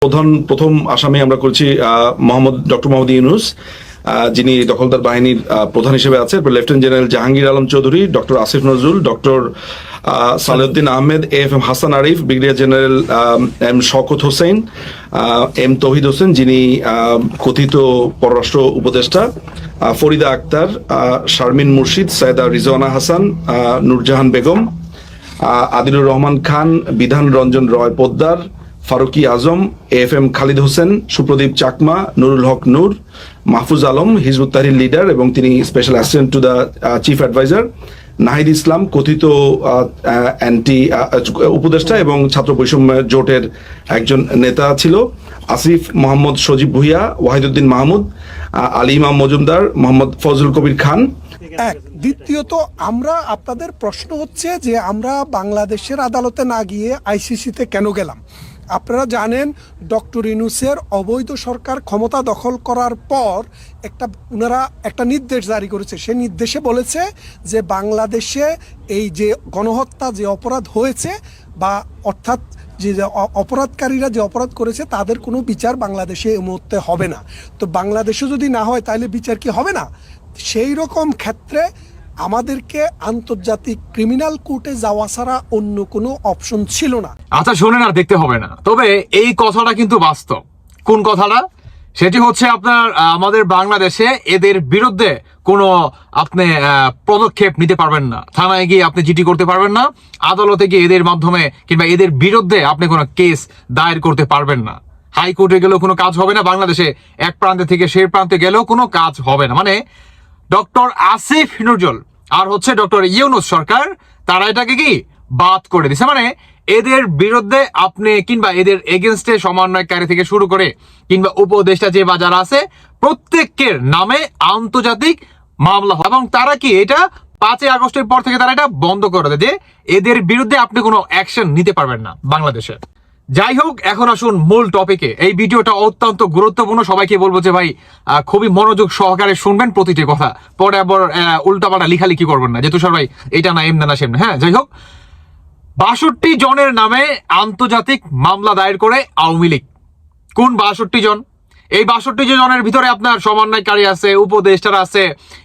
প্রথম আসামি আমরা করেছি ডক্টর মোহাম্মদ ইউনুস, যিনি দখলদার বাহিনীর প্রধান হিসেবে আছে। Lieutenant general Jahangir Alam Chowdhury, doctor Asif Nazrul, doctor Salehuddin Ahmed, AFM Hasan Arif, brigadier general M Shawkat Hossain, M Touhid Hossain যিনি কথিত পররাষ্ট্র উপদেষ্টা, ফরিদা আক্তার, শারমিন মুর্শিদ, Syeda Rizwana Hasan, Nurjahan Begum, Adilur Rahman Khan, Bidhan Ranjan Roy Poddar, Faruki Azam, AFM Khalid Hossain, Supradip Chakma, Nurul Huq Nur, Mahfuz Alam Hizbut Tahrir leader এবং তিনি special assistant to the chief adviser, Nahid Islam কথিত অ্যান্টি উপদেষ্টা এবং ছাত্র বৈষম্য জোটের একজন নেতা ছিল, আসিফ মোহাম্মদ সজীব ভুইয়া, ওয়াহিদুদ্দিন মাহমুদ, আলী ইমাম মজুমদার, মোহাম্মদ ফজল কবির খান। দ্বিতীয়ত, আমরা আপনাদের প্রশ্ন হচ্ছে যে আমরা বাংলাদেশের আদালতে না গিয়ে আইসিসিতে কেন গেলাম। আপনারা জানেন ডক্টর ইউনূসের অবৈধ সরকার ক্ষমতা দখল করার পর ওনারা একটা নির্দেশ জারি করেছে। সেই নির্দেশে বলেছে যে বাংলাদেশে এই যে গণহত্যা যে অপরাধ হয়েছে বা অর্থাৎ যে অপরাধকারীরা যে অপরাধ করেছে তাদের কোনো বিচার বাংলাদেশে এই মুহূর্তে হবে না। তো বাংলাদেশে যদি না হয় তাহলে বিচার কি হবে না? সেই রকম ক্ষেত্রে আমাদেরকে আন্তর্জাতিক ক্রিমিনাল কোর্টে যাওয়া ছাড়া অন্য কোনো অপশন ছিল না। আচ্ছা শোনেন, আর দেখতে হবে না, তবে এই কথাটা কিন্তু বাস্তব। কোন কথাটা? সেটি হচ্ছে আপনার আমাদের বাংলাদেশে এদের বিরুদ্ধে কোনো আপনি পদক্ষেপ নিতে পারবেন না, থানায় গিয়ে আপনি জিডি করতে পারবেন না, আদালতে গিয়ে এদের মাধ্যমে কিংবা এদের বিরুদ্ধে আপনি কোনো কেস দায়ের করতে পারবেন না, হাইকোর্টে গেলেও কোনো কাজ হবে না, বাংলাদেশে এক প্রান্তে থেকে সেই প্রান্তে গেলেও কোনো কাজ হবে না। মানে ডক্টর আসিফ নজরুল আর হচ্ছে ডক্টর ইউনূস সরকার তারা এটাকে কি বাদ করে দিছে। মানে এদের বিরুদ্ধে আপনি কিংবা এদের এগেনস্টে সমন্বয়কারী থেকে শুরু করে কিংবা উপদেষ্টা যে বাজার আছে প্রত্যেকের নামে আন্তর্জাতিক মামলা হয় এবং তারা কি এটা 5 আগস্টের পর থেকে তারা এটা বন্ধ করে দেয় যে এদের বিরুদ্ধে আপনি কোনো অ্যাকশন নিতে পারবেন না বাংলাদেশে। যাই হোক, এখন আসুন মূল টপিকে। এই ভিডিওটা অত্যন্ত গুরুত্বপূর্ণ, সবাইকে বলবো যে ভাই খুবই মনোযোগ সহকারে শুনবেন প্রতিটি কথা, পরে আবার উল্টাপাল্টা লিখালিখি করবেন না যে তুষার ভাই এটা না এমনা না সেমনা। হ্যাঁ, যাই হোক, 62 জনের নামে আন্তর্জাতিক মামলা দায়ের করে আওয়ামী লীগ। কোন 62 জন? এই 62 জনের ভিতরে আপনার সমন্বয়কারী আছে, উপদেষ্টারা আছে,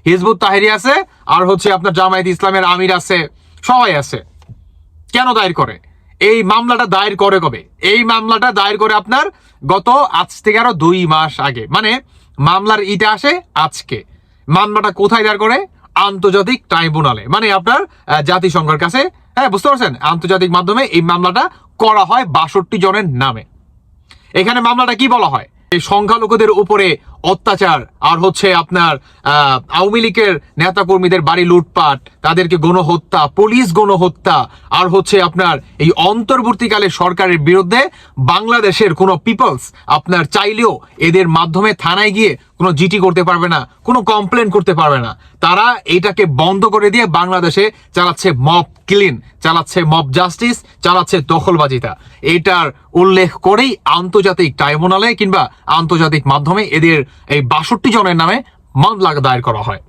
হিজবুত তাহরির আছে, আর হচ্ছে আপনার জামায়াত ইসলামের আমির আছে, সবাই আছে। কেন দায়ের করে? এই মামলাটা দায়ের করে কবে? এই মামলাটা দায়ের করে আপনার গত আজ থেকে আরো 2 মাস আগে। মানে মামলার ইটা আসে আজকে। মামলাটা কোথায় দায়ের করে? আন্তর্জাতিক ট্রাইব্যুনালে, মানে আপনার জাতিসংঘের কাছে। হ্যাঁ, বুঝতে পারছেন? আন্তর্জাতিক মাধ্যমে এই মামলাটা করা হয় 62 জনের নামে। এখানে মামলাটা কি বলা হয়? এই সংখ্যালঘুদের উপরে অত্যাচার, আর হচ্ছে আপনার আওয়ামী লীগের নেতা কর্মীদের বাড়ি লুটপাট, তাদেরকে গণহত্যা, পুলিশ গণহত্যা, আর হচ্ছে আপনার এই অন্তর্বর্তীকালে সরকারের বিরুদ্ধে বাংলাদেশের কোনো পিপলস আপনার চাইলেও এদের মাধ্যমে থানায় গিয়ে কোনো জিটি করতে পারবে না, কোনো কমপ্লেন করতে পারবে না। তারা এটাকে বন্ধ করে দিয়ে বাংলাদেশে চালাচ্ছে মব ক্লিন, চালাচ্ছে মব জাস্টিস, চালাচ্ছে দখলবাজিতা। এটার উল্লেখ করেই আন্তর্জাতিক ট্রাইব্যুনালে কিংবা আন্তর্জাতিক মাধ্যমে এদের এই 62 জনের নামে মামলা দায়ের করা হয়।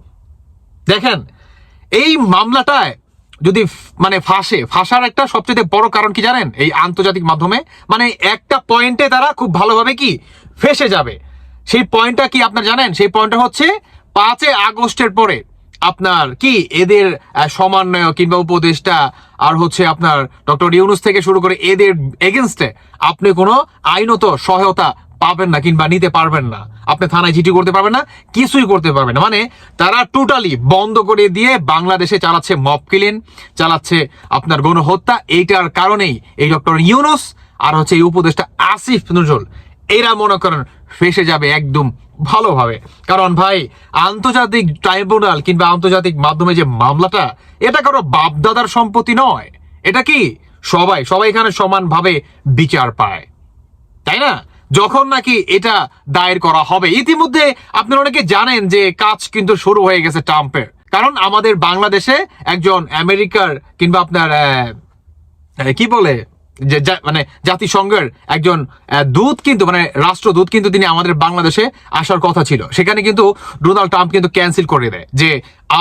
দেখেন, এই মামলাটায় যদি মানে ফাঁসার একটা সবচেয়ে বড় কারণ কি জানেন? এই আন্তর্জাতিক মাধ্যমে মানে একটা পয়েন্টে তারা খুব ভালোভাবে কি ফেসে যাবে। সেই পয়েন্টটা কি আপনার জানেন? সেই পয়েন্টটা হচ্ছে 5 আগস্টের পরে আপনার কি এদের সমন্বয় কিংবা উপদেষ্টা আর হচ্ছে আপনার ডক্টর ইউনূস থেকে শুরু করে এদের এগেনস্টে আপনি কোনো আইনত সহায়তা পাবেন না কিংবা নিতে পারবেন না। আপনি থানায় জিডি করতে পারবেন না, কিছুই করতে পারবেন না। মানে তারা টোটালি বন্ধ করে দিয়ে বাংলাদেশে চালাচ্ছে মব কিলিং, চালাচ্ছে আপনার গণহত্যা। এইটার কারণেই এই ডক্টর ইউনূস আর হচ্ছে এই উপদেষ্টা আসিফ নজরুল এরা মনে করেন ফেসে যাবে একদম ভালোভাবে। কারণ ভাই, আন্তর্জাতিক ট্রাইব্যুনাল কিংবা আন্তর্জাতিক মাধ্যমে যে মামলাটা, এটা কারো বাপদাদার সম্পত্তি নয়। এটা কি সবাই এখানে সমানভাবে বিচার পায়, তাই না? যখন নাকি এটা দায়ের করা হবে, ইতিমধ্যে আপনারা অনেকে জানেন যে কাজ কিন্তু শুরু হয়ে গেছে ট্রাম্পের। কারণ আমাদের বাংলাদেশে একজন আমেরিকার কিংবা আপনার কি বলে যে মানে জাতিসংঘের একজন দূত কিন্তু মানে রাষ্ট্রদূত কিন্তু তিনি আমাদের বাংলাদেশে আসার কথা ছিল। সেখানে কিন্তু ডোনাল্ড ট্রাম্প কিন্তু ক্যান্সেল করে দেয় যে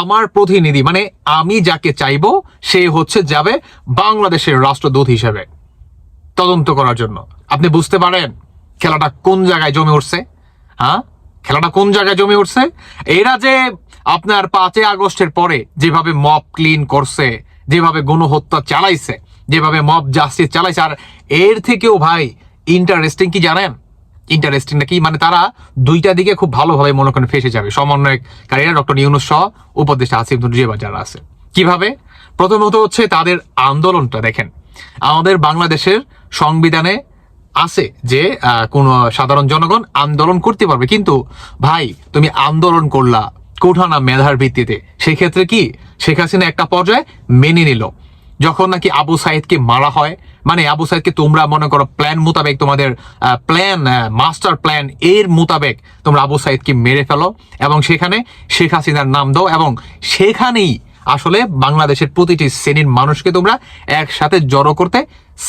আমার প্রতিনিধি মানে আমি যাকে চাইবো সে হচ্ছে যাবে বাংলাদেশের রাষ্ট্রদূত হিসেবে তদন্ত করার জন্য। আপনি বুঝতে পারেন খেলাটা কোন জায়গায় জমে উঠছে? হ্যাঁ, খেলাটা কোন জায়গায় জমে উঠছে? এরা যে আপনার 5ই আগস্টের পরে যেভাবে মব ক্লিন করছে, যেভাবে গণহত্যা চালাইছে, যেভাবে মব জাস্টিস চালাইছে, আর এর থেকেও ভাই ইন্টারেস্টিং কি জানেন? ইন্টারেস্টিং নাকি, মানে তারা দুইটা দিকে খুব ভালোভাবে মনে করেন ফেসে যাবে সমন্বয়কারীরা, ডক্টর ইউনূস সহ উপদেষ্টা আসিফ নজরুল যারা আছে। কিভাবে? প্রথমত হচ্ছে তাদের আন্দোলনটা দেখেন। আমাদের বাংলাদেশের সংবিধানে আছে যে কোন সাধারণ জনগণ আন্দোলন করতে পারবে, কিন্তু ভাই তুমি আন্দোলন করলা কোঠানা মেধার ভিত্তিতে, সেই ক্ষেত্রে কি শেখ হাসিনা একটা পর্যায়ে মেনে নিল যখন নাকি আবু সাইদকে মারা হয়, মানে আবু সাইদকে তোমরা মনে করো প্ল্যান মোতাবেক, তোমাদের প্ল্যান মাস্টার প্ল্যান এর মোতাবেক তোমরা আবু সাইদকে মেরে ফেলো এবং সেখানে শেখ হাসিনার নাম দাও, এবং সেখানেই আসলে বাংলাদেশের প্রতিটি শ্রেণীর মানুষকে তোমরা একসাথে জড়ো করতে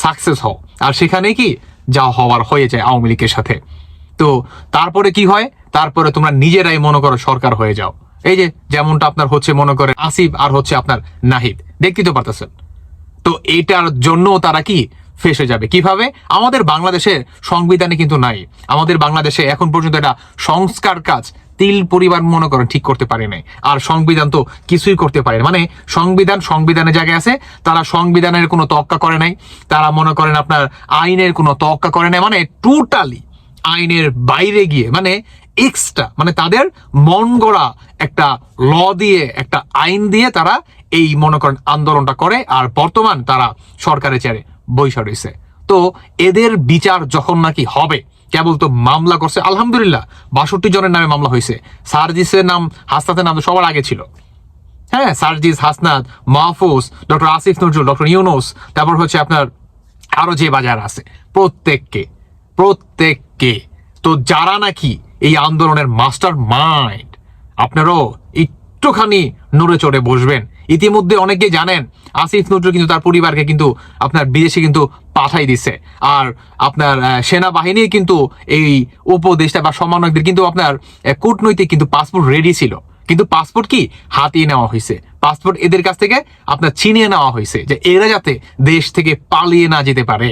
সাকসেস হও, আর সেখানে কি যা হওয়ার হয়ে যায় আওয়ামী লীগের সাথে। তো তারপরে কি হয়? তারপরে তোমরা নিজেরাই মনে করো সরকার হয়ে যাও। এই যে যেমনটা আপনার হচ্ছে মনে করে আসিফ আর হচ্ছে আপনার নাহিদ, দেখতে তো পারতেছেন। তো এটার জন্য তারা কি ফেসে যাবে কিভাবে? আমাদের বাংলাদেশের সংবিধানে কিন্তু নাই। আমাদের বাংলাদেশে এখন পর্যন্ত এটা সংস্কার কাজ তিল পরিবার মনে করেন ঠিক করতে পারে নাই, আর সংবিধান তো কিছুই করতে পারে না। মানে সংবিধানের জায়গায় আছে, তারা সংবিধানের কোনো তোয়াক্কা করে নাই, তারা মনে করেন আপনার আইনের কোনো তোয়াক্কা করে নাই, মানে টোটালি আইনের বাইরে গিয়ে, মানে এক্সট্রা, মানে তাদের মন গড়া একটা ল দিয়ে, একটা আইন দিয়ে তারা এই মনে করেন আন্দোলনটা করে, আর বর্তমান তারা সরকারের চেয়ারে বৈশা রয়েছে। তো এদের বিচার যখন নাকি হবে, কেবল তো মামলা করছে আলহামদুলিল্লাহ 62 জনের নামে মামলা হয়েছে। সার্জিসের নাম, হাসনাতের নাম তো সবার আগে ছিল। হ্যাঁ, সার্জিস, হাসনাত, মাহফুজ, ডক্টর আসিফ নজরুল, ডক্টর ইউনূস, তারপর হচ্ছে আপনার আরো যে বাজার আছে, প্রত্যেককে তো যারা নাকি এই আন্দোলনের মাস্টার মাইন্ড, আপনারও একটুখানি নড়ে চড়ে বসবেন। ইতিমধ্যে অনেকেই জানেন আসিফ নজরুল কিন্তু তার পরিবারকে কিন্তু আপনার বিদেশে কিন্তু পাঠাই দিছে, আর আপনার সেনাবাহিনী কিন্তু এই উপদেষ্টা বা সমন্বয়কদের কিন্তু আপনার কূটনৈতিক কিন্তু পাসপোর্ট রেডি ছিল, কিন্তু পাসপোর্ট কি হাতিয়ে নেওয়া হয়েছে, পাসপোর্ট এদের কাছ থেকে আপনার ছিনিয়ে নেওয়া হয়েছে, যে এরা যাতে দেশ থেকে পালিয়ে না যেতে পারে।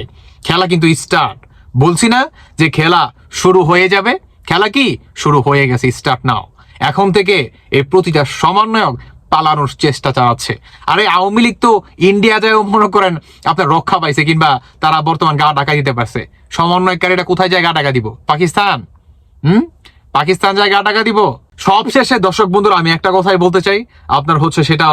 খেলা কিন্তু স্টার্ট, বলছি না যে খেলা শুরু হয়ে যাবে, খেলা কি শুরু হয়ে গেছে, স্টার্ট নাও। এখন থেকে এই প্রতিটা সমন্বয়ক পালানোর চেষ্টা চালাচ্ছে। আরে আওয়ামী লীগ তো ইন্ডিয়া যায় মনে করেন আপনার রক্ষা পাইছে, কিংবা তারা বর্তমান গা ঢাকা দিতে পারছে। সমন্বয়কারীরা কোথায় যায় গা ঢাকা দিব? পাকিস্তান। পাকিস্তান যায় গা ঢাকা দিব। সবশেষে দর্শক বন্ধুরা আমি একটা কথাই বলতে চাই, আপনার হচ্ছে সেটা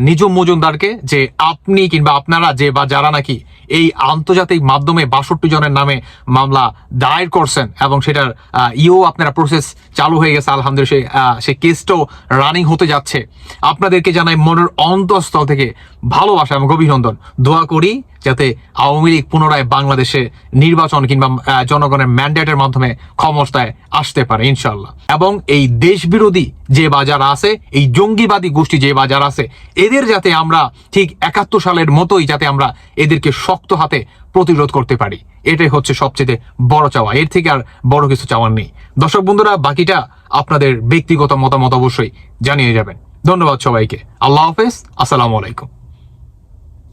নিজুম মজুমদারকে, যে আপনি কিংবা আপনারা যে বা যারা নাকি এই আন্তর্জাতিক মাধ্যমে 62 জনের নামে মামলা দায়ের করছেন, এবং সেটার আপনারা প্রসেস চালু হয়ে গেছে আলহামদুলিল্লাহ, সেই কেসটাও রানিং হতে যাচ্ছে, আপনাদেরকে জানাই মনের অন্তঃস্থল থেকে ভালোবাসা এবং অভিনন্দন। দোয়া করি যাতে আওয়ামী লীগ পুনরায় বাংলাদেশে নির্বাচন কিংবা জনগণের ম্যান্ডেটের মাধ্যমে ক্ষমতায় আসতে পারে ইনশাল্লাহ। এবং এই দেশ বিরোধী যে বাজার আছে, এই জঙ্গিবাদী গোষ্ঠী যে বাজার আছে, এদের যাতে আমরা ঠিক 71 সালের মতোই যাতে আমরা এদেরকে শক্ত হাতে প্রতিরোধ করতে পারি, এটাই হচ্ছে সবচেয়ে বড় চাওয়া। এর থেকে আর বড় কিছু চাওয়ার নেই। দর্শক বন্ধুরা, বাকিটা আপনাদের ব্যক্তিগত মতামত অবশ্যই জানিয়ে যাবেন। ধন্যবাদ সবাইকে। আল্লাহ হাফেজ, আসসালামু আলাইকুম।